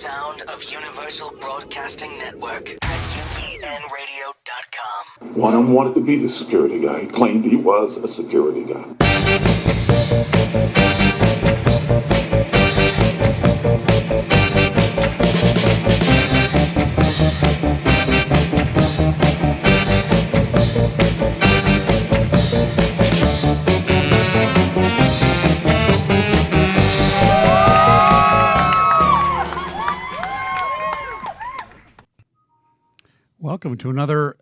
sound of Universal Broadcasting Network at UPNradio.com. One of them wanted to be the security guy. He claimed he was a security guy. Welcome to another,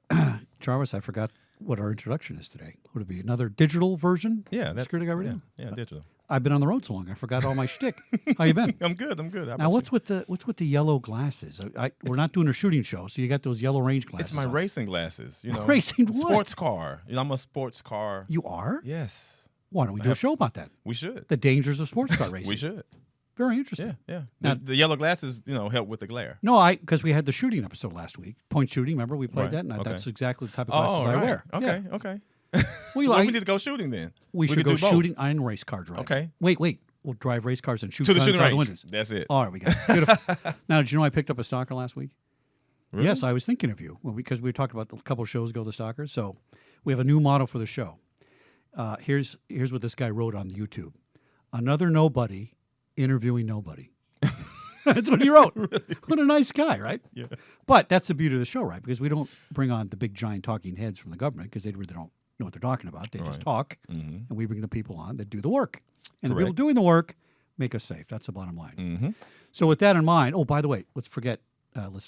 Jarvis, I forgot what our introduction is today. Would it be another digital version? Yeah. Security Guy Radio? Yeah, digital. I've been on the road so long, I forgot all my shtick. How you been? I'm good. How Now, about what's you? with the yellow glasses? We're not doing a shooting show, so you got those yellow range glasses. It's my on. racing glasses. You know, Racing what? Sports car. You know, I'm a sports car. You are? Yes, Why don't we do a show about that? we should. The dangers of sports car racing. We should. Very interesting. Yeah. Now- The yellow glasses, help with the glare. No, because we had the shooting episode last week. Point shooting, remember? We played Right, that, and okay. that's exactly the type of glasses I right. wear. Okay, Yeah. okay. Well, Well, we need to go shooting then. we should could go do both. shooting and race car driving. Okay. Wait. We'll drive race cars and shoot To the guns shooting out the range. windows. That's it. All right, we got it. Beautiful. Now, did you know I picked up a stalker last week? Really? Yes, I was thinking of you because we talked about a couple of shows ago, the stalkers. So we have a new motto for the show. Here's what this guy wrote on YouTube. Another nobody interviewing nobody. That's what he wrote. What a nice guy, right? Yeah. But that's the beauty of the show, right? Because we don't bring on the big giant talking heads from the government because they really don't know what they're talking about. They just talk, and we bring the people on that do the work. And the people Correct. doing the work make us safe. That's the bottom line. Mm-hmm. So with that in mind, oh, by the way, let's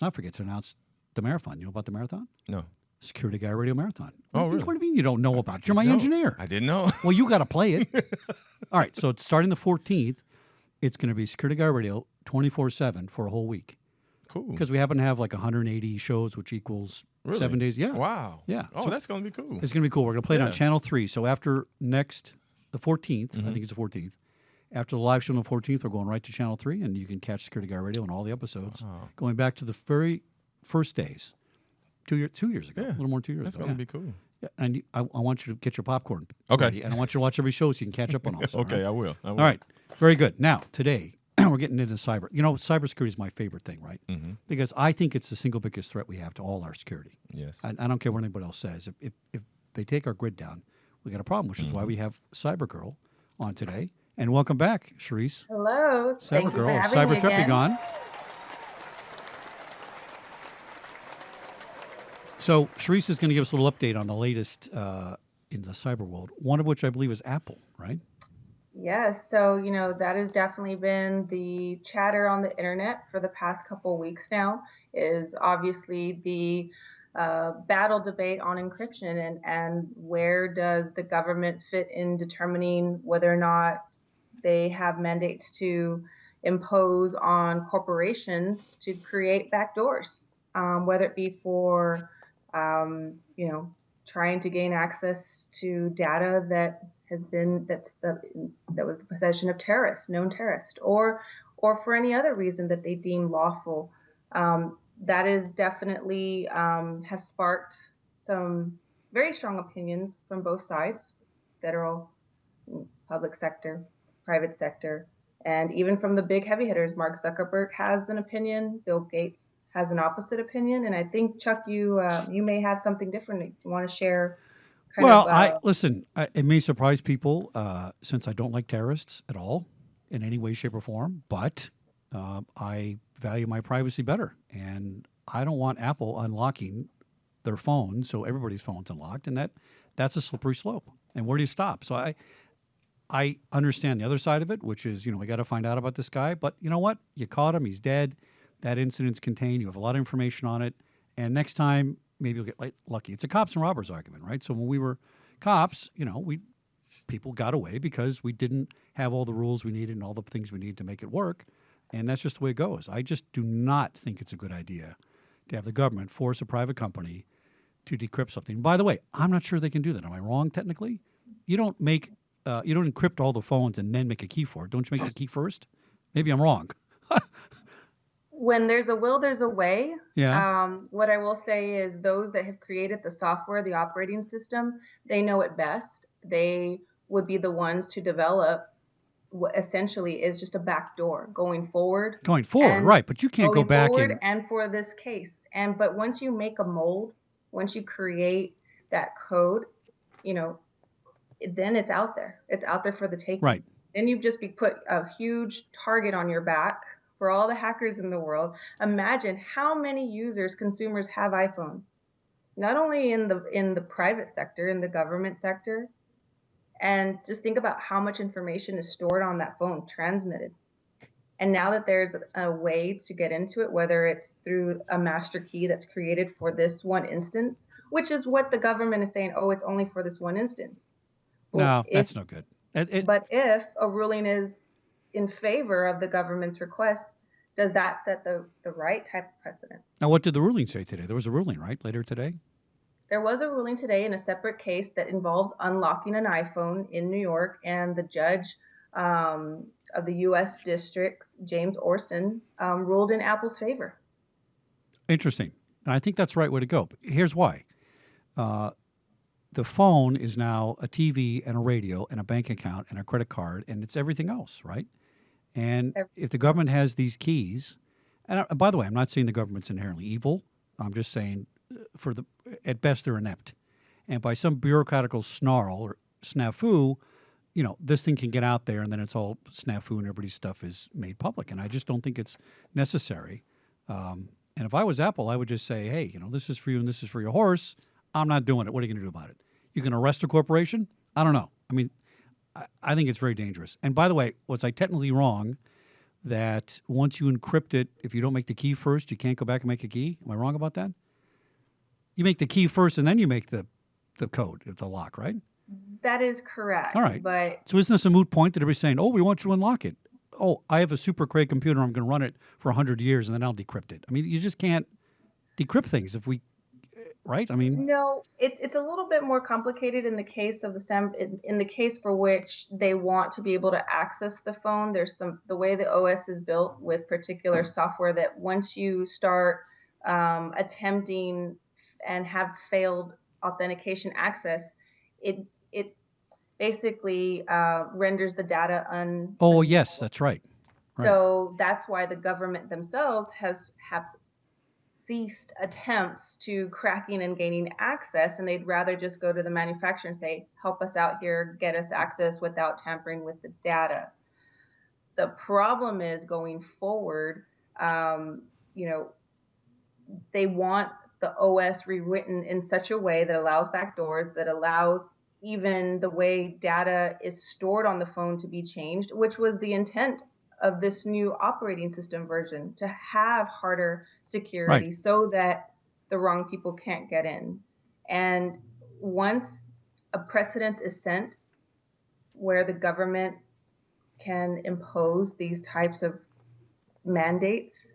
not forget to announce the marathon. You know about the marathon? No. Security Guy Radio Marathon. Oh, What really? do you mean you don't know about it? You're my No, engineer. I didn't know. Well, you got to play it. All right, so it's starting the 14th. It's going to be Security Guy Radio 24/7 for a whole week Cool. because we happen to have like 180 shows, which equals Really? 7 days. Yeah. Wow. Yeah. Oh, So that's going to be cool. It's going to be cool. We're going to play it on Yeah. Channel 3. So after the 14th, I think it's the 14th, after the live show on the 14th, we're going right to Channel 3, and you can catch Security Guy Radio and all the episodes going back to the very first days, 2 years ago, Yeah. a little more than 2 years That's ago. going to be cool. Yeah, and I want you to get your popcorn Okay. ready, and I want you to watch every show so you can catch up on all this. Okay, all I will. right? All right, very good. Now, today, we're getting into cyber. You know, cybersecurity is my favorite thing, right? Mm-hmm. Because I think it's the single biggest threat we have to all our security. Yes. I don't care what anybody else says. If they take our grid down, we got a problem, which is why we have Cyber Girl on today. And welcome back, Charisse. Hello. Thank Cyber you Girl, for of having me Cyber Threat again. Begun. So Charisse is going to give us a little update on the latest in the cyber world, one of which I believe is Apple, right? Yes. So, that has definitely been the chatter on the internet for the past couple of weeks now, is obviously the battle debate on encryption and where does the government fit in determining whether or not they have mandates to impose on corporations to create backdoors, whether it be for, trying to gain access to data that was the possession of known terrorists, or for any other reason that they deem lawful. That is definitely has sparked some very strong opinions from both sides, federal, public sector, private sector, and even from the big heavy hitters. Mark Zuckerberg has an opinion. Bill Gates has an opposite opinion. And I think, Chuck, you may have something different you want to share. Listen, it may surprise people since I don't like terrorists at all in any way, shape, or form, but I value my privacy better. And I don't want Apple unlocking their phone so everybody's phone's unlocked, and that's a slippery slope. And where do you stop? So I understand the other side of it, which is, we got to find out about this guy. But you know what? You caught him. He's dead. That incident's contained. You have a lot of information on it. And next time, maybe you'll get lucky. It's a cops and robbers argument, right? So when we were cops, people got away because we didn't have all the rules we needed and all the things we need to make it work. And that's just the way it goes. I just do not think it's a good idea to have the government force a private company to decrypt something. By the way, I'm not sure they can do that. Am I wrong technically? You don't encrypt all the phones and then make a key for it. Don't you make the key first? Maybe I'm wrong. When there's a will, there's a way. Yeah. What I will say is those that have created the software, the operating system, they know it best. They would be the ones to develop what essentially is just a back door going forward. Going forward, And right? But you can't go going back forward and and for this case. But once you make a mold, once you create that code, you know, then it's out there. It's out there for the taking. right. Then you've just put a huge target on your back for all the hackers in the world. Imagine how many users, consumers have iPhones, not only in the private sector, in the government sector, and just think about how much information is stored on that phone, transmitted. And now that there's a way to get into it, whether it's through a master key that's created for this one instance, which is what the government is saying, oh, it's only for this one instance. No, that's no good. But if a ruling is in favor of the government's request, does that set the right type of precedence? Now, what did the ruling say today? There was a ruling, right, later today? There was a ruling today in a separate case that involves unlocking an iPhone in New York, and the judge of the U.S. districts, James Orson, ruled in Apple's favor. Interesting. And I think that's the right way to go. Here's why. The phone is now a TV and a radio and a bank account and a credit card, and it's everything else, right? And if the government has these keys, and by the way, I'm not saying the government's inherently evil. I'm just saying, at best, they're inept. And by some bureaucratical snarl or snafu, this thing can get out there, and then it's all snafu, and everybody's stuff is made public. And I just don't think it's necessary. And if I was Apple, I would just say, hey, this is for you and this is for your horse. I'm not doing it. What are you going to do about it? You can arrest a corporation? I don't know. I mean, I think it's very dangerous. And by the way, was I technically wrong that once you encrypt it, if you don't make the key first, you can't go back and make a key? Am I wrong about that? You make the key first, and then you make the code, the lock, right? That is correct. All right. But so isn't this a moot point that everybody's saying, oh, we want you to unlock it? Oh, I have a super great computer. I'm going to run it for 100 years, and then I'll decrypt it. I mean, you just can't decrypt things right? I mean, no, it's a little bit more complicated in the case of in the case for which they want to be able to access the phone. There's the way the OS is built with particular software that once you start attempting and have failed authentication access, it basically renders the data Oh, yes, that's right. So that's why the government themselves have ceased attempts to cracking and gaining access, and they'd rather just go to the manufacturer and say, help us out here, get us access without tampering with the data. The problem is going forward, they want the OS rewritten in such a way that allows backdoors, that allows even the way data is stored on the phone to be changed, which was the intent of this new operating system version, to have harder security so that the wrong people can't get in. And once a precedent is set where the government can impose these types of mandates,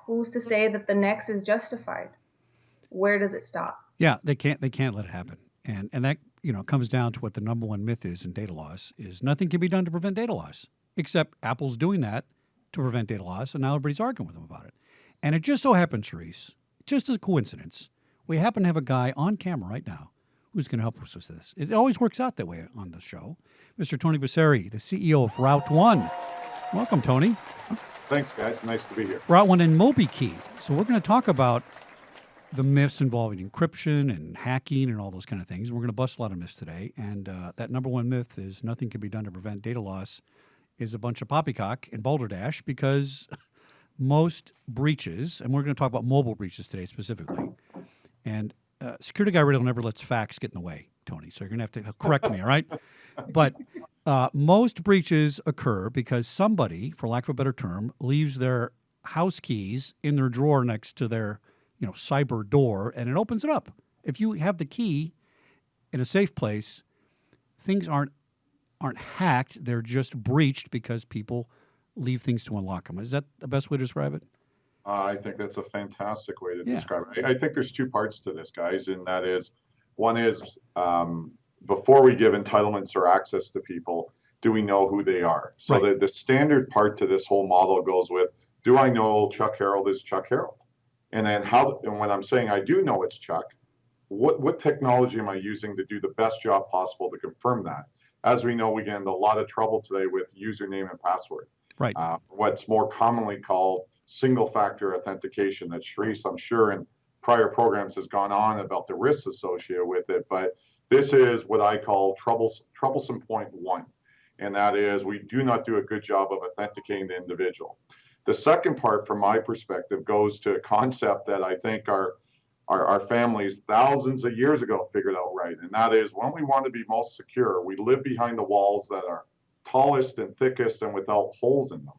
who's to say that the next is justified? Where does it stop? Yeah, they can't let it happen. And that, comes down to what the number one myth is in data loss, is nothing can be done to prevent data loss. Except Apple's doing that to prevent data loss, and now everybody's arguing with them about it. And it just so happens, Charisse, just as a coincidence, we happen to have a guy on camera right now who's going to help us with this. It always works out that way on the show. Mr. Tony Busseri, the CEO of Route 1. Welcome, Tony. Thanks, guys. Nice to be here. Route 1 and MobiKEY. So we're going to talk about the myths involving encryption and hacking and all those kind of things. We're going to bust a lot of myths today. And that number one myth is nothing can be done to prevent data loss is a bunch of poppycock and balderdash, because most breaches, and we're going to talk about mobile breaches today specifically, and security guy radio never lets facts get in the way, Tony, so you're going to have to correct me, all right? But most breaches occur because somebody, for lack of a better term, leaves their house keys in their drawer next to their cyber door, and it opens it up. If you have the key in a safe place, things aren't hacked, they're just breached because people leave things to unlock them. Is that the best way to describe it? I think that's a fantastic way to describe it. I think there's two parts to this, guys, and that is, one is before we give entitlements or access to people, do we know who they are? So the standard part to this whole model goes with, do I know Chuck Harold is Chuck Harold? And then and when I'm saying I do know it's Chuck, what technology am I using to do the best job possible to confirm that? as we know, we get into a lot of trouble today with username and password. Right. What's more commonly called single-factor authentication that Sharice, I'm sure, in prior programs has gone on about the risks associated with it. But this is what I call troublesome point one. And that is we do not do a good job of authenticating the individual. The second part, from my perspective, goes to a concept that I think our families thousands of years ago figured out right. And that is when we want to be most secure, we live behind the walls that are tallest and thickest and without holes in them.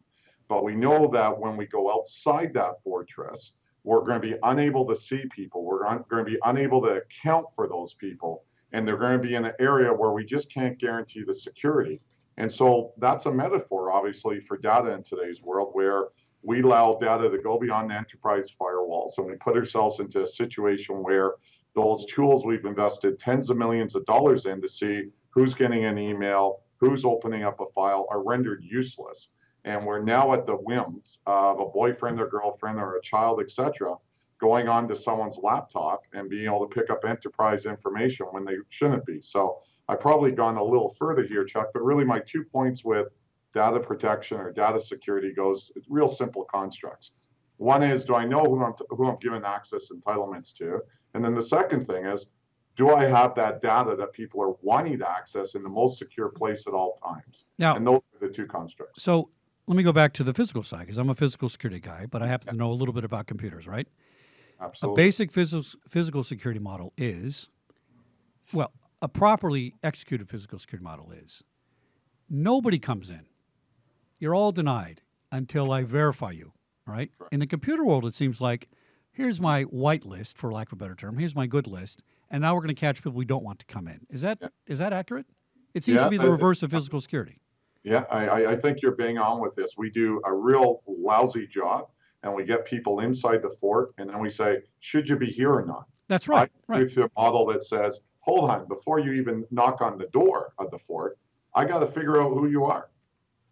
But we know that when we go outside that fortress, we're going to be unable to see people. We're going to be unable to account for those people. And they're going to be in an area where we just can't guarantee the security. And so that's a metaphor, obviously, for data in today's world, where we allow data to go beyond the enterprise firewalls. And we put ourselves into a situation where those tools we've invested tens of millions of dollars in to see who's getting an email, who's opening up a file, are rendered useless. And we're now at the whims of a boyfriend or girlfriend or a child, etc., going onto someone's laptop and being able to pick up enterprise information when they shouldn't be. So I've probably gone a little further here, Chuck, but really my 2 points with data protection or data security goes, it's real simple constructs. One is, do I know who I'm giving access entitlements to? And then the second thing is, do I have that data that people are wanting to access in the most secure place at all times? Now, and those are the two constructs. So let me go back to the physical side, because I'm a physical security guy, but I happen to know a little bit about computers, right? Absolutely. A basic physical security model is, well, a properly executed physical security model is, nobody comes in. You're all denied until I verify you, right? Correct. In the computer world, it seems like, here's my white list, for lack of a better term. Here's my good list, and now we're going to catch people we don't want to come in. Is that accurate? It seems to be the reverse of physical security. Yeah, I think you're bang on with this. We do a real lousy job, and we get people inside the fort, and then we say, should you be here or not? That's right. I agree with a model that says, hold on, before you even knock on the door of the fort, I got to figure out who you are.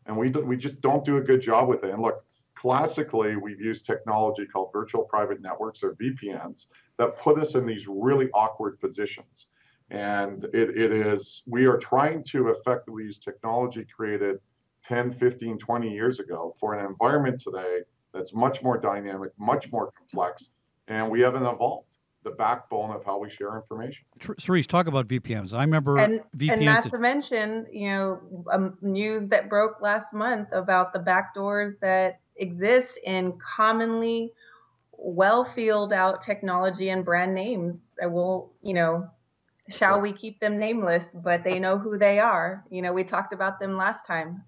And we just don't do a good job with it. And look, classically, we've used technology called virtual private networks, or VPNs, that put us in these really awkward positions. And we are trying to effectively use technology created 10, 15, 20 years ago for an environment today that's much more dynamic, much more complex, and we haven't evolved the backbone of how we share information. Cerise, talk about VPNs. I remember VPNs. And not to mention, news that broke last month about the backdoors that exist in commonly well-filled out technology and brand names that will, shall we keep them nameless, but they know who they are. We talked about them last time.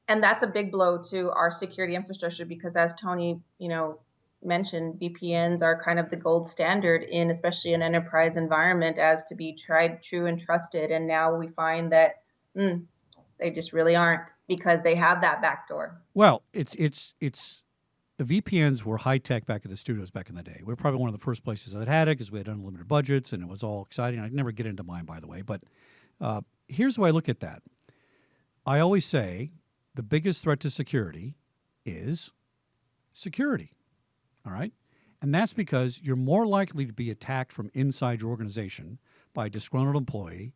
And that's a big blow to our security infrastructure because, as Tony, mentioned, VPNs are kind of the gold standard in especially an enterprise environment as to be tried, true, and trusted. And now we find that they just really aren't because they have that backdoor. Well, it's the VPNs were high tech back at the studios back in the day. We were probably one of the first places that had it because we had unlimited budgets and it was all exciting. I'd never get into mine, by the way, but here's how I look at that. I always say the biggest threat to security is security. All right. And that's because you're more likely to be attacked from inside your organization by a disgruntled employee,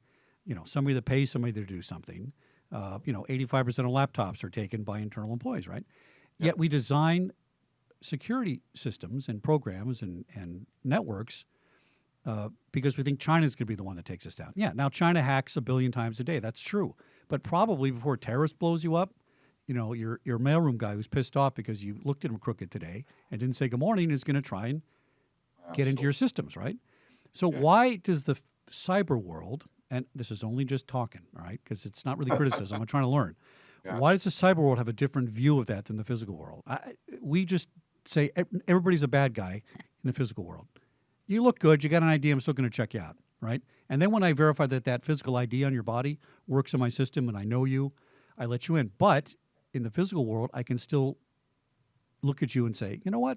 somebody that pays somebody to do something. 85% of laptops are taken by internal employees, right? Yeah. Yet we design security systems and programs and networks because we think China's going to be the one that takes us down. Yeah. Now China hacks 1 billion times a day. That's true. But probably before a terrorist blows you up, your mailroom guy who's pissed off because you looked at him crooked today and didn't say good morning is going to try and get into your systems, right? So why does the cyber world, and this is only just talking, all right, because it's not really criticism, I'm trying to learn. Yeah. Why does the cyber world have a different view of that than the physical world? We just say everybody's a bad guy in the physical world. You look good, you got an ID, I'm still going to check you out, right? And then when I verify that physical ID on your body works in my system and I know you, I let you in. But in the physical world, I can still look at you and say, you know what?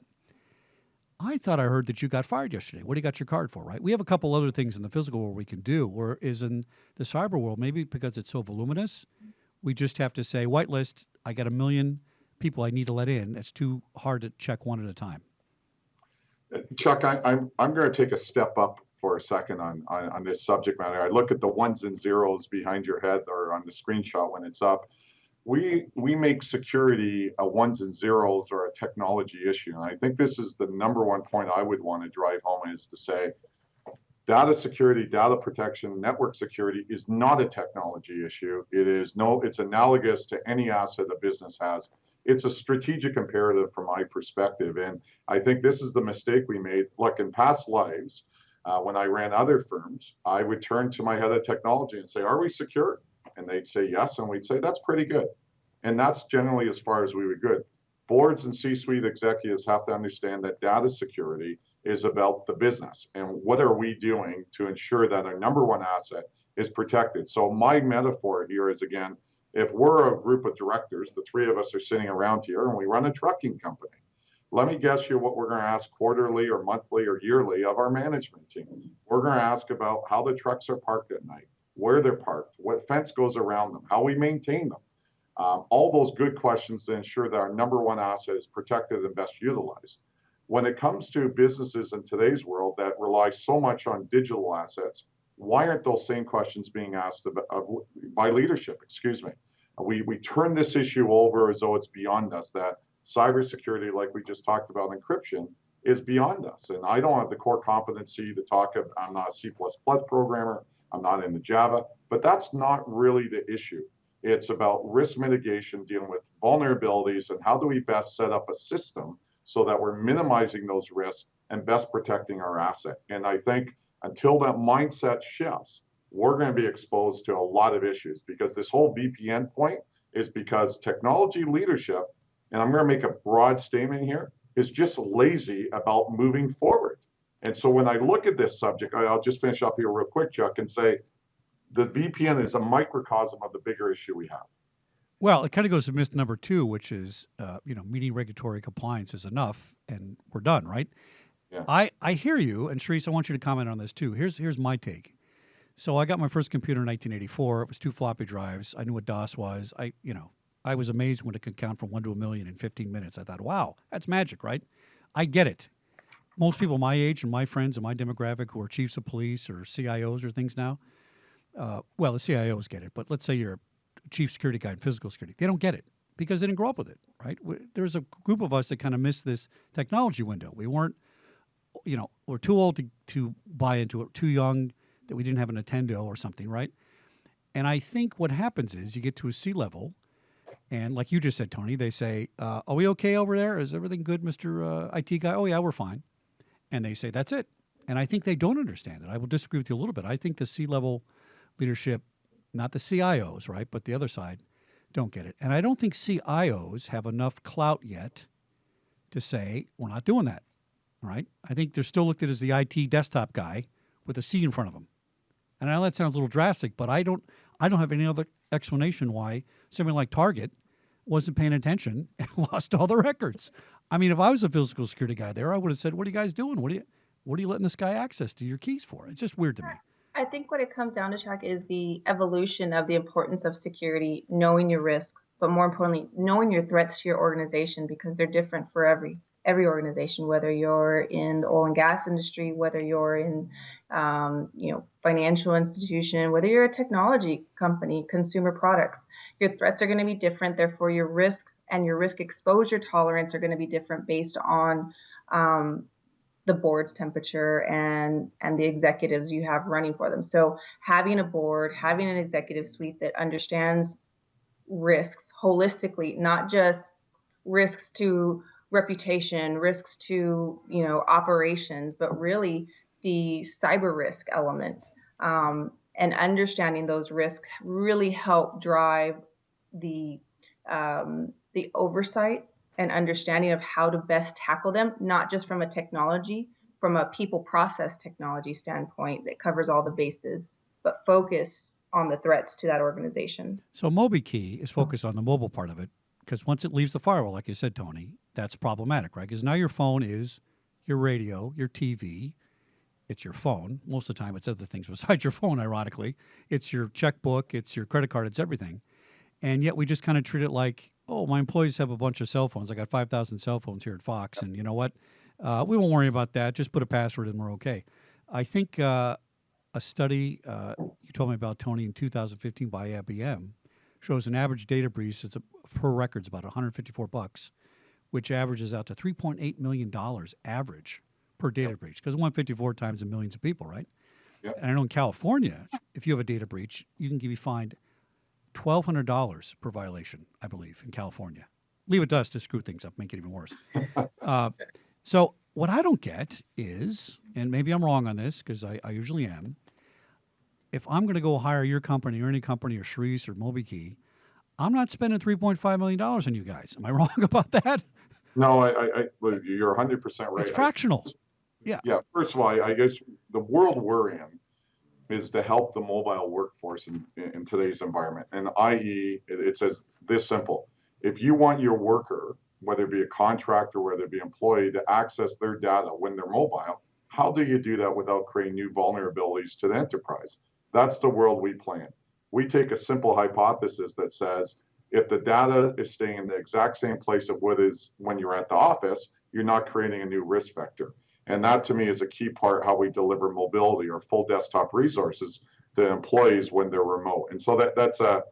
I thought I heard that you got fired yesterday. What do you got your card for, right? We have a couple other things in the physical world we can do, whereas in the cyber world, maybe because it's so voluminous, we just have to say, whitelist, I got 1 million people I need to let in. It's too hard to check one at a time. Chuck, I'm going to take a step up for a second on this subject matter. I look at the ones and zeros behind your head or on the screenshot when it's up. We make security a ones and zeros or a technology issue. And I think this is the number one point I would want to drive home, is to say data security, data protection, network security is not a technology issue. It's analogous to any asset a business has. It's a strategic imperative from my perspective. And I think this is the mistake we made. Look, in past lives, when I ran other firms, I would turn to my head of technology and say, are we secure? And they'd say yes. And we'd say, that's pretty good. And that's generally as far as we would go. Boards and C-suite executives have to understand that data security is about the business. And what are we doing to ensure that our number one asset is protected? So my metaphor here is, again, if we're a group of directors, the three of us are sitting around here and we run a trucking company, let me guess you what we're going to ask quarterly or monthly or yearly of our management team. We're going to ask about how the trucks are parked at night, where they're parked, what fence goes around them, how we maintain them. All those good questions to ensure that our number one asset is protected and best utilized. When it comes to businesses in today's world that rely so much on digital assets, why aren't those same questions being asked by leadership? Excuse me. We turn this issue over as though it's beyond us, that cybersecurity, like we just talked about encryption, is beyond us. And I don't have the core competency to talk about, I'm not a C++ programmer, I'm not into Java, but that's not really the issue. It's about risk mitigation, dealing with vulnerabilities, and how do we best set up a system so that we're minimizing those risks and best protecting our asset. And I think until that mindset shifts, we're going to be exposed to a lot of issues, because this whole VPN point is because technology leadership, and I'm going to make a broad statement here, is just lazy about moving forward. And so when I look at this subject, I'll just finish up here real quick, Chuck, and say the VPN is a microcosm of the bigger issue we have. Well, it kind of goes to myth number two, which is, meeting regulatory compliance is enough and we're done, right? Yeah. I hear you, and Sharice, I want you to comment on this too. Here's my take. So I got my first computer in 1984. It was 2 floppy drives. I knew what DOS was. I was amazed when it could count from 1 to 1,000,000 in 15 minutes. I thought, wow, that's magic, right? I get it. Most people my age and my friends and my demographic who are chiefs of police or CIOs or things now, well, the CIOs get it, but let's say you're a chief security guy in physical security. They don't get it because they didn't grow up with it, right? There's a group of us that kind of missed this technology window. We weren't, we're too old to buy into it, too young that we didn't have a Nintendo or something, right? And I think what happens is you get to a C-level, and like you just said, Tony, they say, are we okay over there? Is everything good, Mr. IT guy? Oh, yeah, we're fine. And they say, that's it. And I think they don't understand it. I will disagree with you a little bit. I think the C-level leadership, not the CIOs, right, but the other side, don't get it. And I don't think CIOs have enough clout yet to say, we're not doing that, right? I think they're still looked at as the IT desktop guy with a C in front of them. And I know that sounds a little drastic, but I don't have any other explanation why somebody like Target wasn't paying attention and lost all the records. I mean, if I was a physical security guy there, I would have said, what are you guys doing? What are you letting this guy access to your keys for? It's just weird to me. I think what it comes down to, Chuck, is the evolution of the importance of security, knowing your risks, but more importantly, knowing your threats to your organization, because they're different for every organization, whether you're in the oil and gas industry, whether you're in, financial institution, whether you're a technology company, consumer products, your threats are going to be different. Therefore, your risks and your risk exposure tolerance are going to be different based on the board's temperature and the executives you have running for them. So having a board, having an executive suite that understands risks holistically, not just risks to reputation, risks to operations, but really the cyber risk element, and understanding those risks really help drive the oversight and understanding of how to best tackle them, not just from a technology, from a people process technology standpoint that covers all the bases, but focus on the threats to that organization. So MobiKEY is focused on the mobile part of it, because once it leaves the firewall, like you said, Tony, that's problematic, right? Because now your phone is your radio, your TV, it's your phone. Most of the time, it's other things besides your phone, ironically. It's your checkbook, it's your credit card, it's everything. And yet we just kind of treat it like, oh, my employees have a bunch of cell phones. I got 5,000 cell phones here at Fox, and you know what? We won't worry about that. Just put a password and we're okay. I think a study you told me about, Tony, in 2015 by IBM shows an average data breach that's per record's about $154, which averages out to $3.8 million average per data breach, because 154 times the millions of people, right? Yep. And I know in California, if you have a data breach, you can be fined $1,200 per violation, I believe, in California. Leave it to us to screw things up, make it even worse. So what I don't get is, and maybe I'm wrong on this because I usually am, if I'm going to go hire your company or any company or Sharice or MobiKEY, I'm not spending $3.5 million on you guys. Am I wrong about that? No, you're 100% right. It's fractional. Yeah. Yeah. First of all, I guess the world we're in is to help the mobile workforce in today's environment. And i.e., it says this simple. If you want your worker, whether it be a contractor, whether it be employee, to access their data when they're mobile, how do you do that without creating new vulnerabilities to the enterprise? That's the world we play in. We take a simple hypothesis that says, if the data is staying in the exact same place of what is when you're at the office, you're not creating a new risk vector. And that to me is a key part how we deliver mobility or full desktop resources to employees when they're remote. And so that's a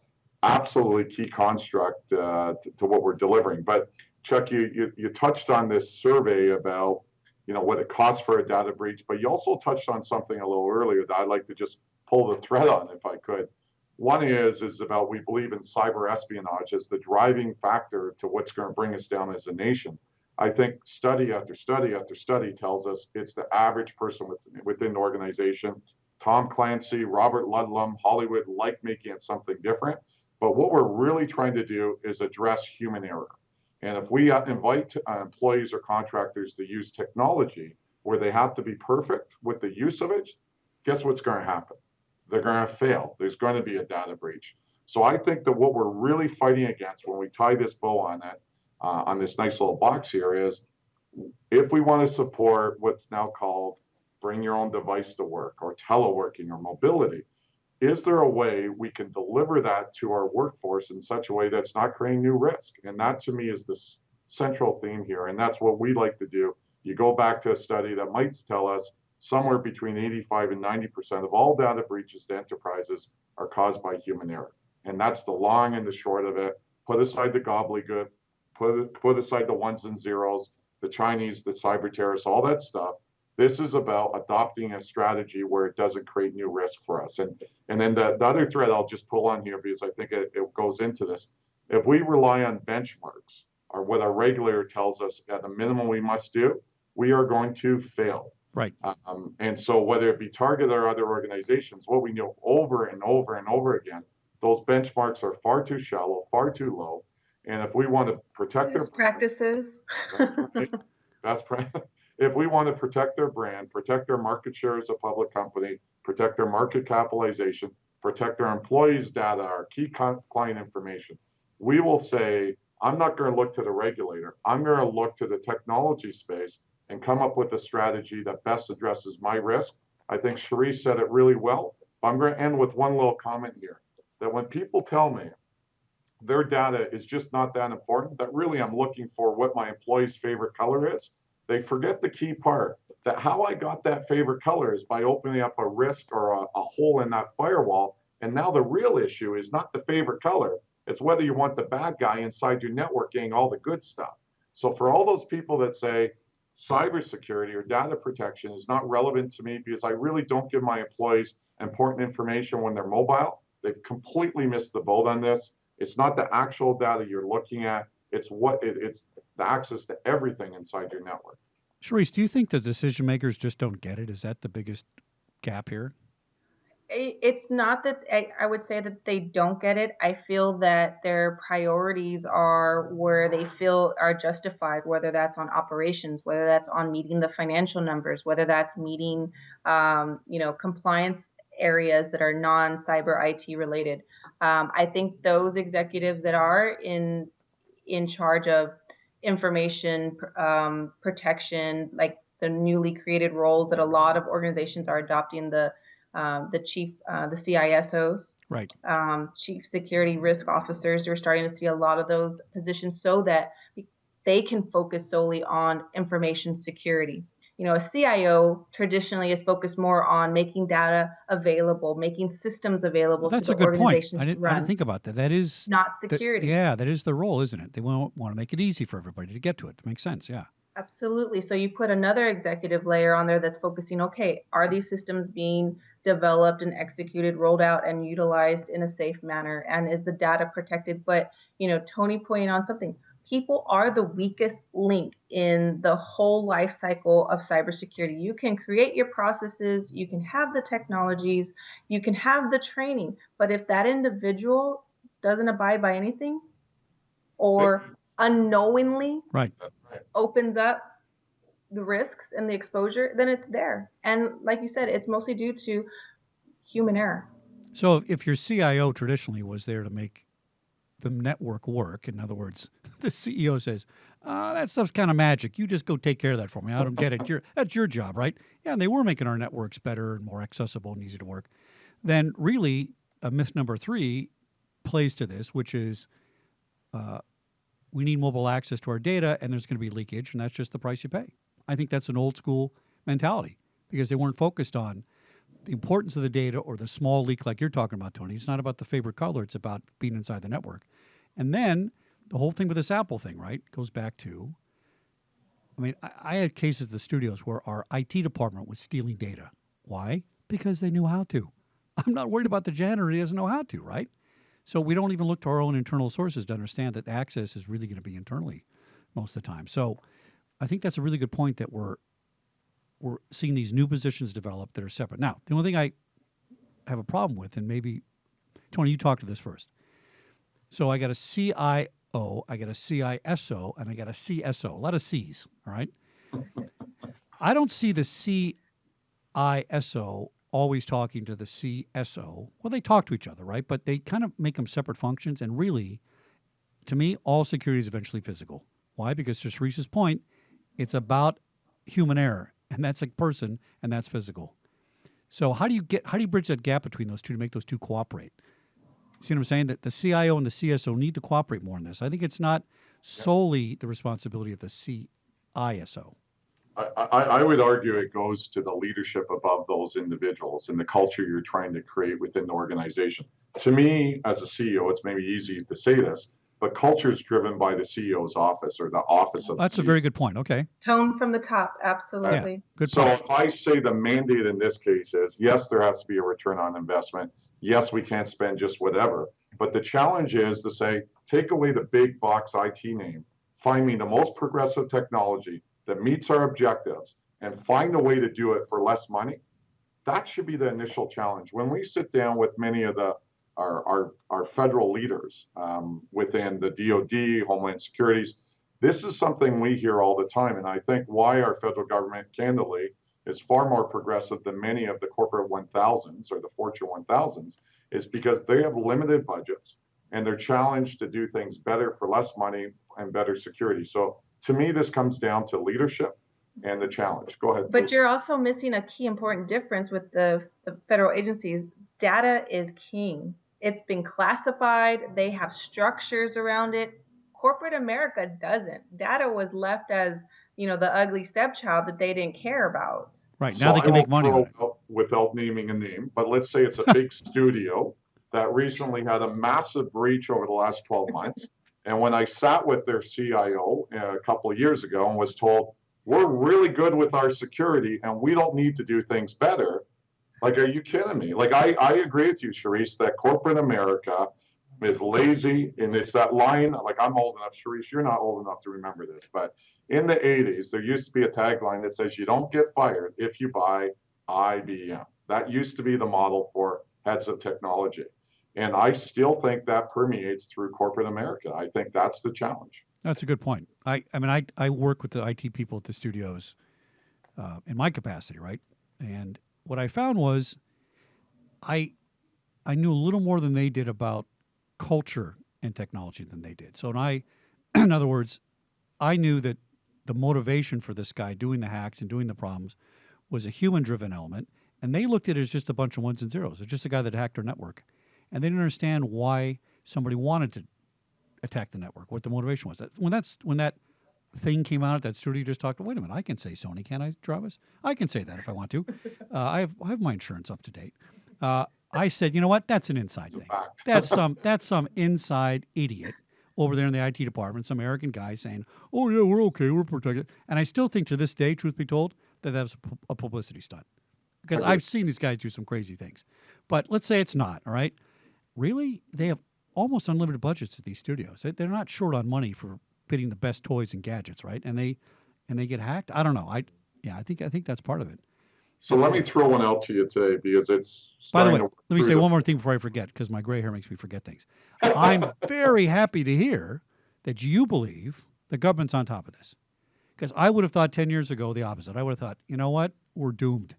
absolutely key construct to what we're delivering. But Chuck, you touched on this survey about what it costs for a data breach, but you also touched on something a little earlier that I'd like to just pull the thread on if I could. One is about we believe in cyber espionage as the driving factor to what's going to bring us down as a nation. I think study after study after study tells us it's the average person within the organization. Tom Clancy, Robert Ludlum, Hollywood like making it something different. But what we're really trying to do is address human error. And if we invite employees or contractors to use technology where they have to be perfect with the use of it, guess what's going to happen? They're going to fail. There's going to be a data breach. So I think that what we're really fighting against when we tie this bow on it, on this nice little box here, is if we want to support what's now called bring your own device to work or teleworking or mobility, is there a way we can deliver that to our workforce in such a way that's not creating new risk? And that to me is the central theme here. And that's what we like to do. You go back to a study that might tell us somewhere between 85 and 90% of all data breaches to enterprises are caused by human error. And that's the long and the short of it. Put aside the gobbledygook, put aside the ones and zeros, the Chinese, the cyber terrorists, all that stuff. This is about adopting a strategy where it doesn't create new risk for us. And then the other thread I'll just pull on here, because I think it goes into this. If we rely on benchmarks or what our regulator tells us at a minimum we must do, we are going to fail. Right. And so whether it be Target or other organizations, what we know over and over and over again, those benchmarks are far too shallow, far too low. And if we want to protect their practices, if we want to protect their brand, protect their market share as a public company, protect their market capitalization, protect their employees' data, our key client information, we will say, I'm not going to look to the regulator. I'm going to look to the technology space and come up with a strategy that best addresses my risk. I think Sharice said it really well. I'm going to end with one little comment here, that when people tell me their data is just not that important, that really I'm looking for what my employee's favorite color is, they forget the key part, that how I got that favorite color is by opening up a risk or a hole in that firewall. And now the real issue is not the favorite color. It's whether you want the bad guy inside your network getting all the good stuff. So for all those people that say cybersecurity or data protection is not relevant to me because I really don't give my employees important information when they're mobile, they've completely missed the boat on this. It's not the actual data you're looking at. It's it's the access to everything inside your network. Sharice, do you think the decision makers just don't get it? Is that the biggest gap here? It's not that I would say that they don't get it. I feel that their priorities are where they feel are justified, whether that's on operations, whether that's on meeting the financial numbers, whether that's meeting, compliance areas that are non-cyber IT related. I think those executives that are in charge of information protection, like the newly created roles that a lot of organizations are adopting, the CISOs, right, chief security risk officers. You're starting to see a lot of those positions so that they can focus solely on information security. A CIO traditionally is focused more on making data available, making systems available That's to a the good point. organizations I to didn't run, think about that. That is not security. that is the role, isn't it? They want to make it easy for everybody to get to it. It makes sense. Yeah. Absolutely. So you put another executive layer on there that's focusing, okay, are these systems being developed and executed, rolled out and utilized in a safe manner? And is the data protected? But, Tony pointed on something. People are the weakest link in the whole life cycle of cybersecurity. You can create your processes, you can have the technologies, you can have the training, but if that individual doesn't abide by anything or unknowingly Right. opens up the risks and the exposure, then it's there. And like you said, it's mostly due to human error. So if your CIO traditionally was there to make the network work, in other words, the CEO says, that stuff's kind of magic. You just go take care of that for me. I don't get it. That's your job, right? Yeah, and they were making our networks better and more accessible and easy to work. Then really, myth number 3 plays to this, which is we need mobile access to our data, and there's going to be leakage, and that's just the price you pay. I think that's an old school mentality because they weren't focused on the importance of the data or the small leak like you're talking about, Tony. It's not about the favorite color. It's about being inside the network. And then the whole thing with this Apple thing, right, goes back to, I had cases at the studios where our IT department was stealing data. Why? Because they knew how to. I'm not worried about the janitor. He doesn't know how to, right? So we don't even look to our own internal sources to understand that access is really going to be internally most of the time. So I think that's a really good point that we're seeing these new positions develop that are separate. Now, the only thing I have a problem with, and maybe, Tony, you talk to this first. So I got a CIO, I got a CISO, and I got a CSO. A lot of C's, all right? I don't see the CISO always talking to the CSO. Well, they talk to each other, right? But they kind of make them separate functions. And really, to me, all security is eventually physical. Why? Because to Sharice's point, it's about human error, and that's a person, and that's physical. So how do you bridge that gap between those two to make those two cooperate? See what I'm saying? That the CIO and the CSO need to cooperate more in this. I think it's not solely the responsibility of the CISO. I would argue it goes to the leadership above those individuals and the culture you're trying to create within the organization. To me, as a CEO, it's maybe easy to say this, but culture is driven by the CEO's office or the office of That's the a very good point. Okay. Tone from the top, absolutely. Yeah, good So point. if I say the mandate in this case is, yes, there has to be a return on investment. Yes, we can't spend just whatever. But the challenge is to say, take away the big box IT name, find me the most progressive technology that meets our objectives, and find a way to do it for less money. That should be the initial challenge. When we sit down with many of our federal leaders within the DoD, Homeland Securities, this is something we hear all the time. And I think why our federal government, candidly, is far more progressive than many of the corporate 1000s or the Fortune 1000s is because they have limited budgets and they're challenged to do things better for less money and better security. So to me, this comes down to leadership and the challenge. Go ahead. But you're also missing a key important difference with the federal agencies. Data is king. It's been classified. They have structures around it. Corporate America doesn't. Data was left as, the ugly stepchild that they didn't care about. Right. Now they can make money on it. Without naming a name, but let's say it's a big studio that recently had a massive breach over the last 12 months. And when I sat with their CIO a couple of years ago and was told, we're really good with our security and we don't need to do things better. Like, are you kidding me? Like, I agree with you, Sharice, that corporate America is lazy. And it's that line, like I'm old enough, Sharice, you're not old enough to remember this, but in the 80s, there used to be a tagline that says, you don't get fired if you buy IBM. That used to be the model for heads of technology. And I still think that permeates through corporate America. I think that's the challenge. That's a good point. I work with the IT people at the studios in my capacity, right? And what I found was I knew a little more than they did about culture and technology than they did. So in other words, I knew that the motivation for this guy doing the hacks and doing the problems was a human-driven element, and they looked at it as just a bunch of ones and zeros. It's just a guy that hacked our network. And they didn't understand why somebody wanted to attack the network, what the motivation was. When that thing came out at that studio you just talked about. Wait a minute, I can say Sony, can't I, Travis? I can say that if I want to. I have my insurance up to date. I said, you know what? That's an inside thing. That's some inside idiot over there in the IT department, some arrogant guy saying, "Oh yeah, we're okay, we're protected." And I still think to this day, truth be told, that was a publicity stunt, because I've seen these guys do some crazy things. But let's say it's not. All right, really, they have almost unlimited budgets at these studios. They're not short on money for pitting the best toys and gadgets, right? And they get hacked. I don't know. I think that's part of it. So let me throw one out to you today, because it's. By the way, let me say one more thing before I forget, because my gray hair makes me forget things. I'm very happy to hear that you believe the government's on top of this, because I would have thought 10 years ago the opposite. I would have thought, you know what, we're doomed.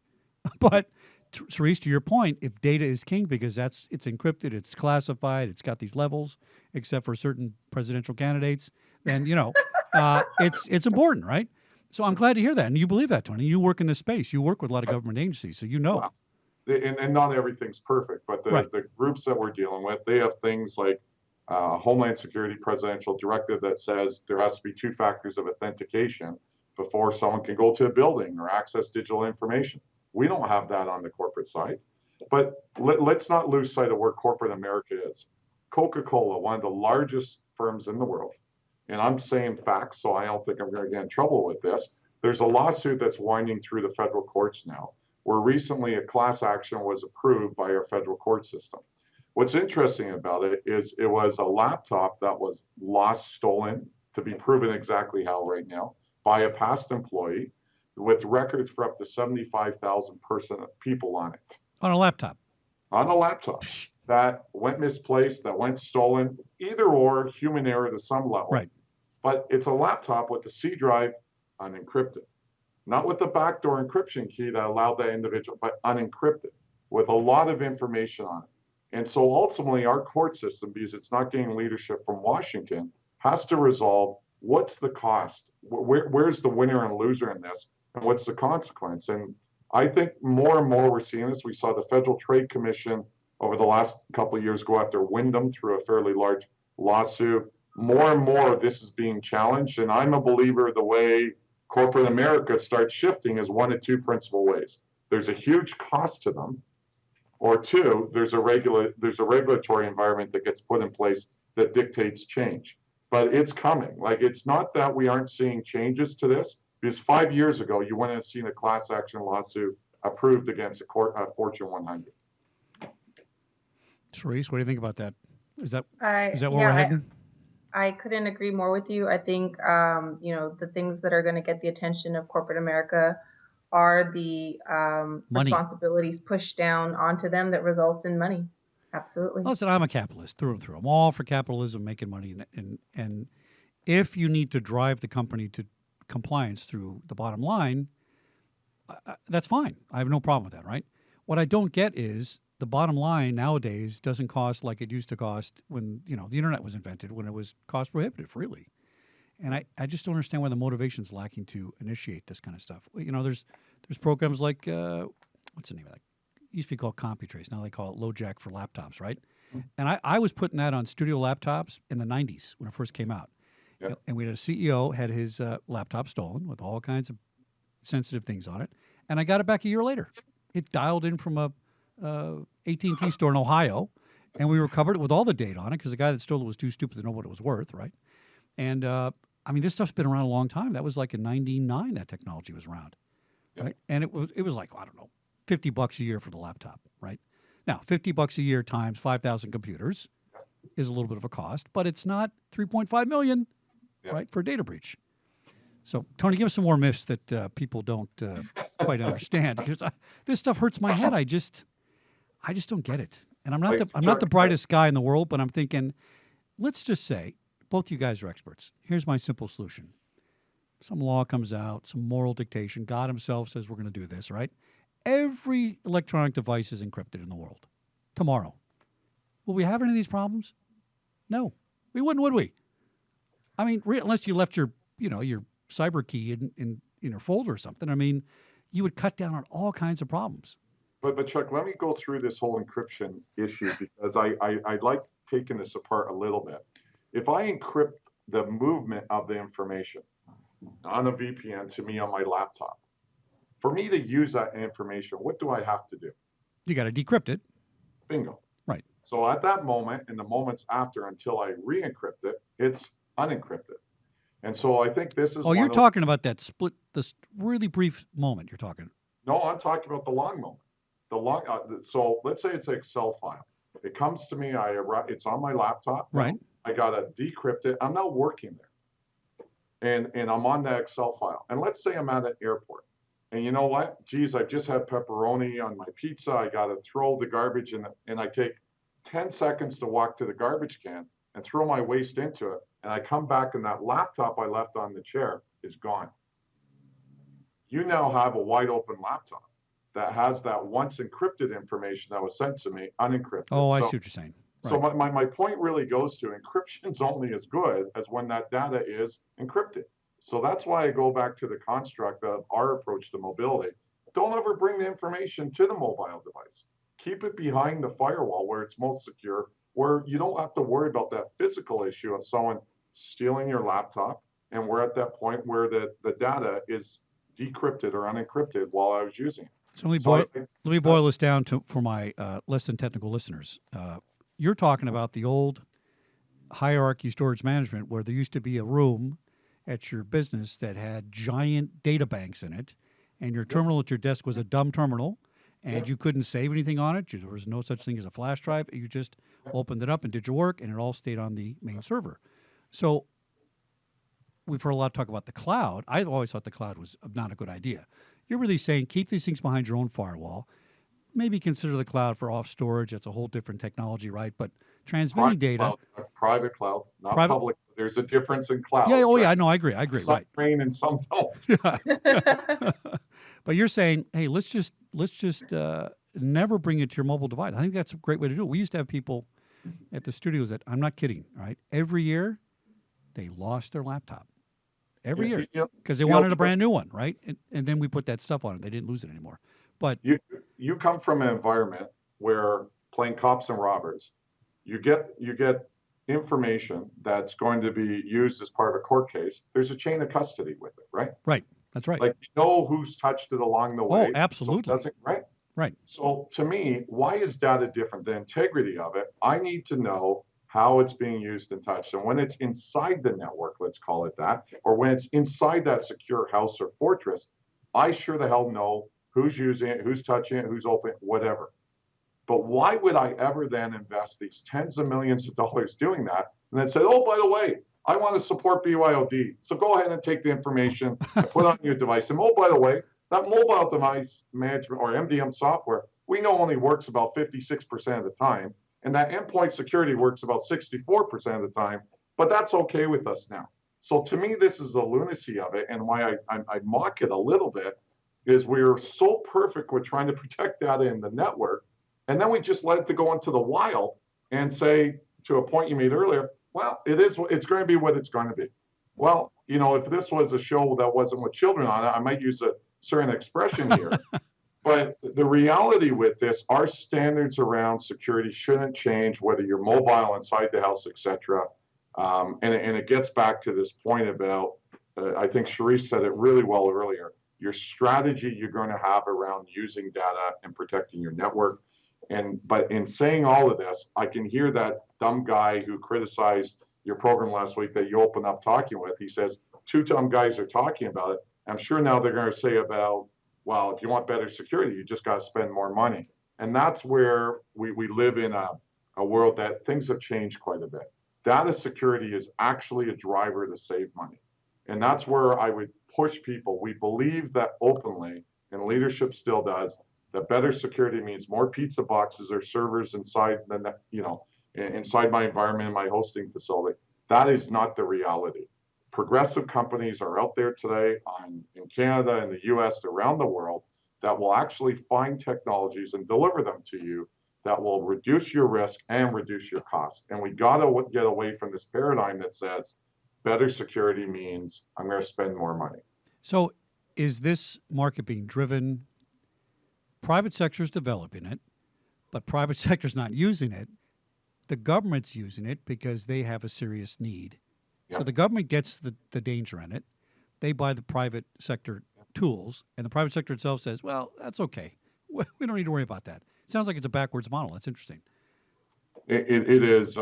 But Cerise, to your point, if data is king, because it's encrypted, it's classified, it's got these levels, except for certain presidential candidates, then it's important, right? So I'm glad to hear that. And you believe that, Tony. You work in this space. You work with a lot of government agencies, so you know. Wow. And not everything's perfect, but the groups that we're dealing with, they have things like Homeland Security presidential directive that says there has to be 2 factors of authentication before someone can go to a building or access digital information. We don't have that on the corporate side. But let's not lose sight of where corporate America is. Coca-Cola, one of the largest firms in the world, and I'm saying facts, so I don't think I'm going to get in trouble with this. There's a lawsuit that's winding through the federal courts now, where recently a class action was approved by our federal court system. What's interesting about it is it was a laptop that was lost, stolen, to be proven exactly how right now, by a past employee with records for up to 75,000 people on it. On a laptop? On a laptop. That went misplaced, that went stolen, either or, human error to some level. Right. But it's a laptop with the C drive unencrypted, not with the backdoor encryption key that allowed that individual, but unencrypted with a lot of information on it. And so ultimately our court system, because it's not getting leadership from Washington, has to resolve what's the cost, where's the winner and loser in this, and what's the consequence. And I think more and more we're seeing this. We saw the Federal Trade Commission over the last couple of years go after Wyndham through a fairly large lawsuit. More and more this is being challenged, and I'm a believer the way corporate America starts shifting is one of 2 principal ways. There's a huge cost to them, or 2, there's a regulatory environment that gets put in place that dictates change. But it's coming. Like, it's not that we aren't seeing changes to this, because 5 years ago you wouldn't have seen a class action lawsuit approved against a Fortune 100. Cerise, what do you think about that? Is that where we're heading? I couldn't agree more with you. I think, the things that are going to get the attention of corporate America are the responsibilities pushed down onto them that results in money. Absolutely. Listen, I'm a capitalist through and through. I'm all for capitalism, making money. And if you need to drive the company to compliance through the bottom line, that's fine. I have no problem with that, right? What I don't get is the bottom line nowadays doesn't cost like it used to cost when, the internet was invented, when it was cost prohibitive, really. And I just don't understand why the motivation's lacking to initiate this kind of stuff. There's programs like, what's the name of that? It used to be called CompuTrace. Now they call it LoJack for laptops, right? Mm-hmm. And I was putting that on studio laptops in the 90s when it first came out. Yep. And we had a CEO had his laptop stolen with all kinds of sensitive things on it. And I got it back a year later. It dialed in from a AT&T store in Ohio, and we recovered it with all the data on it because the guy that stole it was too stupid to know what it was worth, right? And, this stuff's been around a long time. That was like in 99 that technology was around, right? And it was like, I don't know, $50 a year for the laptop, right? Now, $50 a year times 5,000 computers is a little bit of a cost, but it's not $3.5 million, right, for a data breach. So, Tony, give us some more myths that people don't quite understand, because this stuff hurts my head. I just don't get it. And I'm not the brightest guy in the world, but I'm thinking, let's just say, both you guys are experts. Here's my simple solution. Some law comes out, some moral dictation. God himself says we're going to do this, right? Every electronic device is encrypted in the world tomorrow. Will we have any of these problems? No, we wouldn't, would we? I mean, unless you left your cyber key in your folder or something. You would cut down on all kinds of problems. But Chuck, let me go through this whole encryption issue, because I like taking this apart a little bit. If I encrypt the movement of the information, on a VPN to me on my laptop. For me to use that information, what do I have to do? You got to decrypt it. Bingo. Right. So at that moment and the moments after until I re-encrypt it, it's unencrypted. And so I think this is. Oh, you're talking about that split, this really brief moment you're talking. No, I'm talking about the long moment. The long. So let's say it's an Excel file. It comes to me. It's on my laptop. Right. I gotta decrypt it. I'm not working there, and I'm on that Excel file. And let's say I'm at an airport, and you know what? Geez, I've just had pepperoni on my pizza. I gotta throw the garbage in, and I take 10 seconds to walk to the garbage can and throw my waste into it. And I come back, and that laptop I left on the chair is gone. You now have a wide open laptop that has that once encrypted information that was sent to me unencrypted. Oh, I see what you're saying. Right. So my point really goes to encryption's only as good as when that data is encrypted. So that's why I go back to the construct of our approach to mobility. Don't ever bring the information to the mobile device. Keep it behind the firewall where it's most secure, where you don't have to worry about that physical issue of someone stealing your laptop. And we're at that point where the data is decrypted or unencrypted while I was using it. So let me boil this down for my less than technical listeners. You're talking about the old hierarchy storage management where there used to be a room at your business that had giant data banks in it, and your terminal at your desk was a dumb terminal, and you couldn't save anything on it. There was no such thing as a flash drive. You just opened it up and did your work, and it all stayed on the main server. So we've heard a lot of talk about the cloud. I always thought the cloud was not a good idea. You're really saying keep these things behind your own firewall. Maybe consider the cloud for off storage. It's a whole different technology, right? But transmitting data. Private cloud, not public. There's a difference in clouds. Yeah, right? I know, I agree. Some right. train and some don't. But you're saying, hey, let's just never bring it to your mobile device. I think that's a great way to do it. We used to have people at the studios that, I'm not kidding, right? Every year, they lost their laptop. Every year. Because they wanted a brand new one, right? And then we put that stuff on it. They didn't lose it anymore. But you come from an environment where playing cops and robbers, you get information that's going to be used as part of a court case. There's a chain of custody with it, right? Right. That's right. Like you know who's touched it along the way. Oh, absolutely. So it doesn't, right? Right. So to me, why is data different? The integrity of it, I need to know how it's being used and touched. And when it's inside the network, let's call it that, or when it's inside that secure house or fortress, I sure the hell know who's using it, who's touching it, who's open, whatever. But why would I ever then invest these tens of millions of dollars doing that and then say, oh, by the way, I want to support BYOD. So go ahead and take the information and put it on your device. And oh, by the way, that mobile device management or MDM software, we know only works about 56% of the time. And that endpoint security works about 64% of the time. But that's okay with us now. So to me, this is the lunacy of it. And why I mock it a little bit is we're so perfect with trying to protect data in the network. And then we just let it to go into the wild and say, to a point you made earlier, well, it's going to be what it's going to be. Well, you know, if this was a show that wasn't with children on it, I might use a certain expression here. But the reality with this, our standards around security shouldn't change, whether you're mobile, inside the house, etc. And it gets back to this point about, I think Sharice said it really well earlier, your strategy you're going to have around using data and protecting your network. But in saying all of this, I can hear that dumb guy who criticized your program last week that you opened up talking with. He says, two dumb guys are talking about it. I'm sure now they're going to say about, well, if you want better security, you just got to spend more money. And that's where we live in a world that things have changed quite a bit. Data security is actually a driver to save money. And that's where I would push people. We believe that openly, and leadership still does, that better security means more pizza boxes or servers inside inside my environment, in my hosting facility. That is not the reality. Progressive companies are out there today in Canada and the US, around the world, that will actually find technologies and deliver them to you that will reduce your risk and reduce your cost. And we got to get away from this paradigm that says better security means I'm going to spend more money. So is this market being driven? Private sector's developing it, but private sector's not using it. The government's using it because they have a serious need. Yep. So the government gets the danger in it, they buy the private sector tools, and the private sector itself says, well, that's okay. We don't need to worry about that. Sounds like it's a backwards model. That's interesting. It is,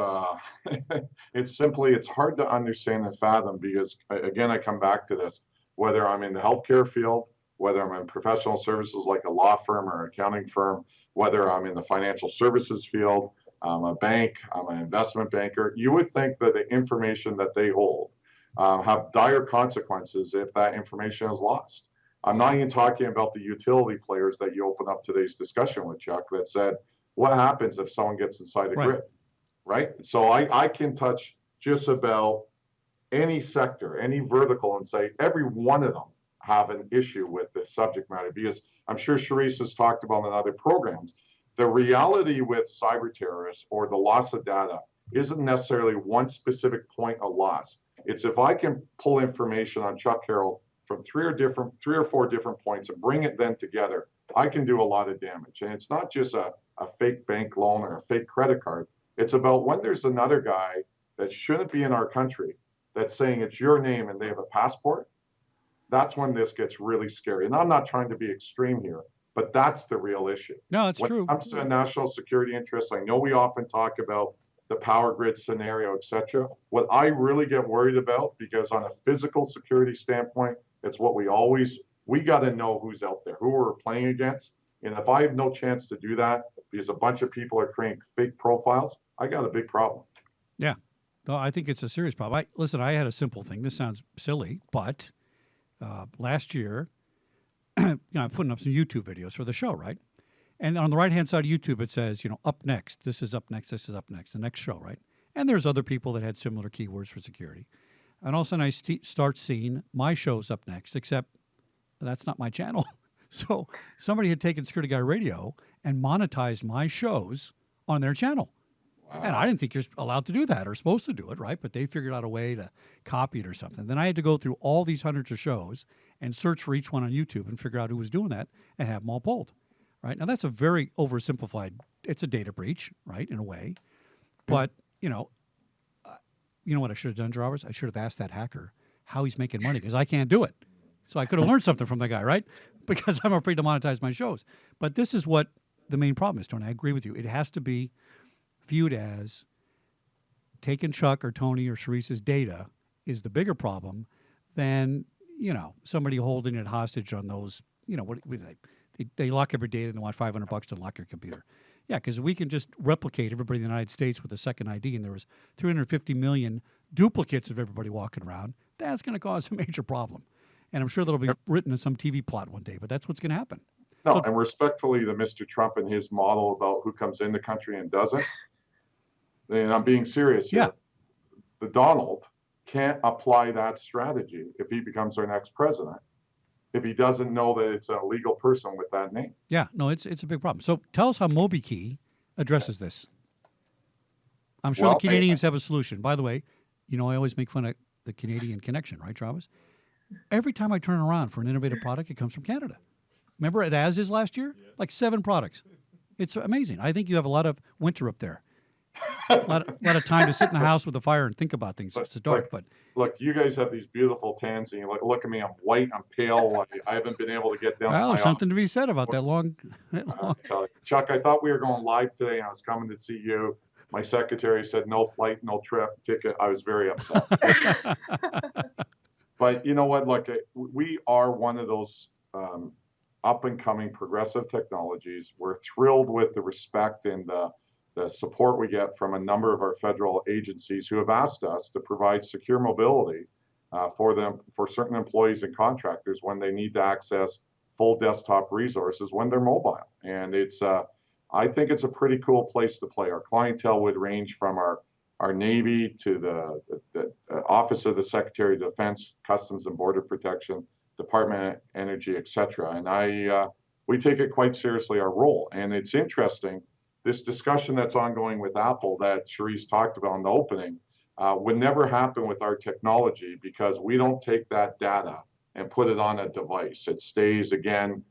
it's hard to understand and fathom because, again, I come back to this, whether I'm in the healthcare field, whether I'm in professional services like a law firm or accounting firm, whether I'm in the financial services field, I'm a bank, I'm an investment banker, you would think that the information that they hold have dire consequences if that information is lost. I'm not even talking about the utility players that you open up today's discussion with, Chuck, that said, what happens if someone gets inside a grid, right? So I can touch just about any sector, any vertical, and say every one of them have an issue with this subject matter, because I'm sure Charisse has talked about in other programs. The reality with cyber terrorists or the loss of data isn't necessarily one specific point of loss. It's if I can pull information on Chuck Harold from three or four different points and bring it then together, I can do a lot of damage. And it's not just a fake bank loan or a fake credit card. It's about when there's another guy that shouldn't be in our country that's saying it's your name and they have a passport. That's when this gets really scary. And I'm not trying to be extreme here, but that's the real issue. No, it's true. When it comes to national security interests, I know we often talk about the power grid scenario, et cetera. What I really get worried about, because on a physical security standpoint, it's what we got to know who's out there, who we're playing against. And if I have no chance to do that because a bunch of people are creating fake profiles, I got a big problem. Yeah. No, I think it's a serious problem. Listen, I had a simple thing. This sounds silly, but last year, I'm putting up some YouTube videos for the show, right? And on the right-hand side of YouTube, it says, up next. This is up next. This is up next. The next show, right? And there's other people that had similar keywords for security. And all of a sudden, I start seeing my show's up next, except that's not my channel. So somebody had taken Security Guy Radio and monetized my shows on their channel. Wow. And I didn't think you're allowed to do that or supposed to do it, right? But they figured out a way to copy it or something. Then I had to go through all these hundreds of shows and search for each one on YouTube and figure out who was doing that and have them all pulled, right? Now, that's a very oversimplified, it's a data breach, right, in a way. But, you know what I should have done, Jarvis? I should have asked that hacker how he's making money, because I can't do it. So I could have learned something from the guy, right? Because I'm afraid to monetize my shows. But this is what the main problem is, Tony. I agree with you. It has to be viewed as taking Chuck or Tony or Charisse's data is the bigger problem than, somebody holding it hostage on those, they lock every data and they want $500 to lock your computer. Yeah, because we can just replicate everybody in the United States with a second ID, and there was 350 million duplicates of everybody walking around. That's going to cause a major problem. And I'm sure that'll be written in some TV plot one day, but that's what's going to happen. No, and respectfully to Mr. Trump and his model about who comes in the country and doesn't, and I'm being serious here. Yeah. The Donald can't apply that strategy if he becomes our next president, if he doesn't know that it's a legal person with that name. Yeah, no, it's a big problem. So tell us how MobiKEY addresses this. I'm sure the Canadians have a solution. By the way, I always make fun of the Canadian connection, right, Travis? Every time I turn around for an innovative product, it comes from Canada. Remember at As Is last year? Yeah. Like 7 products. It's amazing. I think you have a lot of winter up there. A lot of time to sit in the house with a fire and think about things. It's dark, but look, you guys have these beautiful tans, and you look at me. I'm white. I'm pale. I haven't been able to get down. Well, there's something to be said about that long. Chuck, I thought we were going live today, and I was coming to see you. My secretary said no flight, no trip ticket. I was very upset. But you know what? Look, we are one of those up and coming progressive technologies. We're thrilled with the respect and the support we get from a number of our federal agencies who have asked us to provide secure mobility for certain employees and contractors when they need to access full desktop resources when they're mobile. And I think it's a pretty cool place to play. Our clientele would range from our Navy to the Office of the Secretary of Defense, Customs and Border Protection, Department of Energy, et cetera. And we take it quite seriously, our role. And it's interesting, this discussion that's ongoing with Apple that Charisse talked about in the opening would never happen with our technology, because we don't take that data and put it on a device. It stays, again,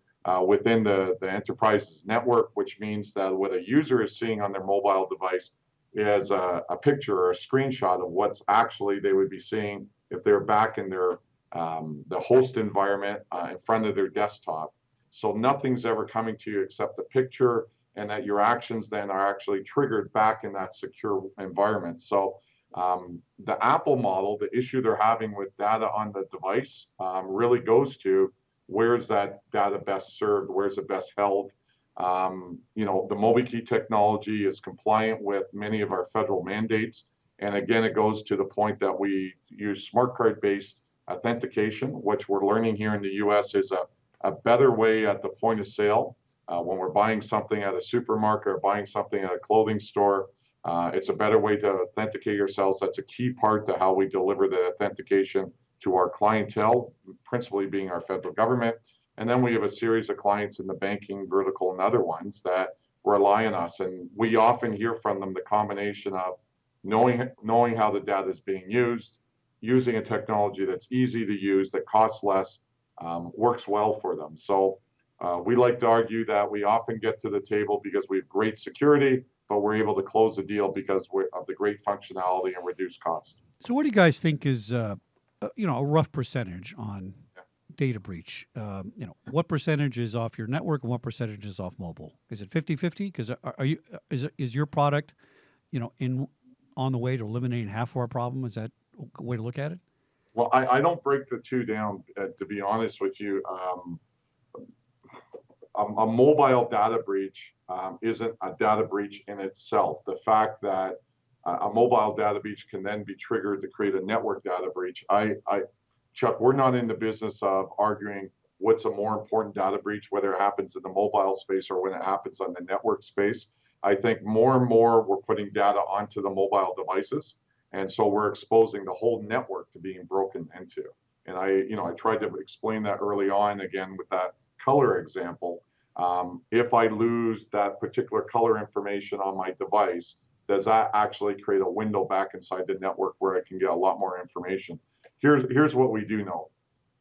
within the enterprise's network, which means that what a user is seeing on their mobile device is a picture or a screenshot of what's actually they would be seeing if they're back in their the host environment in front of their desktop. So nothing's ever coming to you except a picture, and that your actions then are actually triggered back in that secure environment. So the Apple model, the issue they're having with data on the device really goes to where's that data best served, where's it best held. The MobiKEY technology is compliant with many of our federal mandates. And again, it goes to the point that we use smart card-based authentication, which we're learning here in the US is a better way at the point of sale. When we're buying something at a supermarket or buying something at a clothing store, it's a better way to authenticate yourselves. That's a key part to how we deliver the authentication to our clientele, principally being our federal government. And then we have a series of clients in the banking vertical and other ones that rely on us. And we often hear from them the combination of knowing how the data is being used, using a technology that's easy to use, that costs less, works well for them. So we like to argue that we often get to the table because we have great security, but we're able to close the deal because of the great functionality and reduced cost. So what do you guys think is, a rough percentage on data breach? What percentage is off your network and what percentage is off mobile? Is it 50-50? Because is your product, on the way to eliminating half of our problem? Is that a way to look at it? Well, I don't break the two down, to be honest with you. A mobile data breach isn't a data breach in itself. The fact that a mobile data breach can then be triggered to create a network data breach. Chuck, we're not in the business of arguing what's a more important data breach, whether it happens in the mobile space or when it happens on the network space. I think more and more we're putting data onto the mobile devices. And so we're exposing the whole network to being broken into. And I tried to explain that early on, again, with that color example. If I lose that particular color information on my device, does that actually create a window back inside the network where I can get a lot more information? Here's what we do know.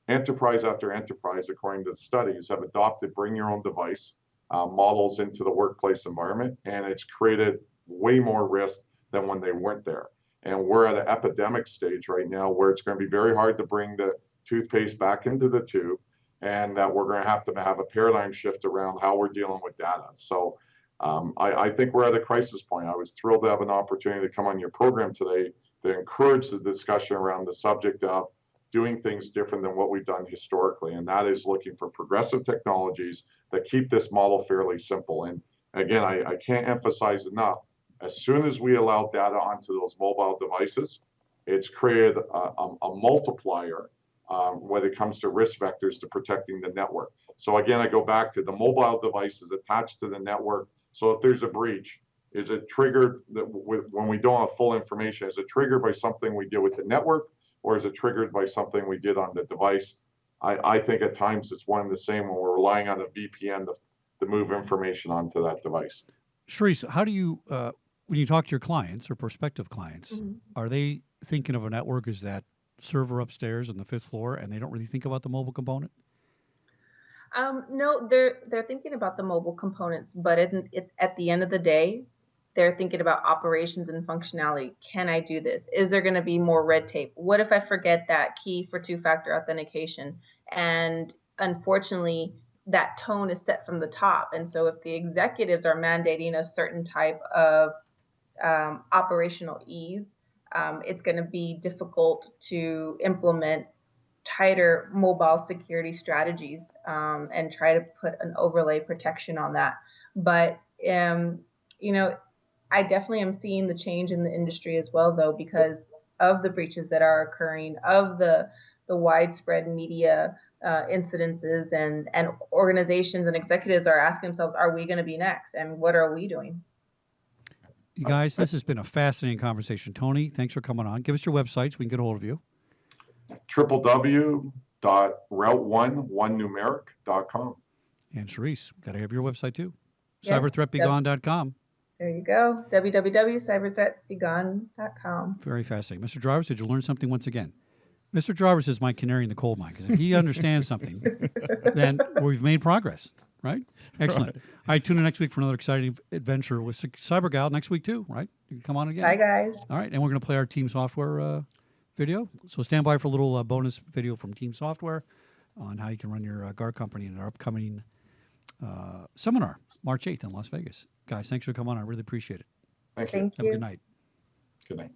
Enterprise after enterprise, according to the studies, have adopted bring your own device models into the workplace environment, and it's created way more risk than when they weren't there. And we're at an epidemic stage right now where it's going to be very hard to bring the toothpaste back into the tube, and that we're going to have a paradigm shift around how we're dealing with data. So I think we're at a crisis point. I was thrilled to have an opportunity to come on your program today to encourage the discussion around the subject of doing things different than what we've done historically. And that is looking for progressive technologies that keep this model fairly simple. And again, I can't emphasize enough, as soon as we allow data onto those mobile devices, it's created a multiplier when it comes to risk vectors to protecting the network. So again, I go back to the mobile devices attached to the network. So if there's a breach, is it triggered when we don't have full information? Is it triggered by something we did with the network, or is it triggered by something we did on the device? I think at times it's one and the same when we're relying on a VPN to move information onto that device. Sharice, how do you, when you talk to your clients or prospective clients, are they thinking of a network as that server upstairs on the 5th floor, and they don't really think about the mobile component? No, they're thinking about the mobile components, but at the end of the day, they're thinking about operations and functionality. Can I do this? Is there going to be more red tape? What if I forget that key for two-factor authentication? And unfortunately, that tone is set from the top. And so if the executives are mandating a certain type of operational ease, it's going to be difficult to implement tighter mobile security strategies and try to put an overlay protection on that. But, I definitely am seeing the change in the industry as well, though, because of the breaches that are occurring, of the widespread media incidences, and organizations and executives are asking themselves, are we going to be next? And what are we doing? You guys, this has been a fascinating conversation. Tony, thanks for coming on. Give us your websites. We can get a hold of you. www.route11numeric.com. And Sharice, got to have your website too. Yes. Cyberthreatbegone.com. There you go. www.cyberthreatbegone.com. Very fascinating. Mr. Jarvis, did you learn something once again? Mr. Jarvis is my canary in the coal mine, because if he understands something, then we've made progress, right? Excellent. Right. All right, tune in next week for another exciting adventure with CyberGal next week too, right? You can come on again. Bye, guys. All right, and we're going to play our team software video. So stand by for a little bonus video from Team Software on how you can run your guard company in our upcoming seminar, March 8th in Las Vegas. Guys, thanks for coming on. I really appreciate it. Thank you. Thank Have a you. good night. Good night.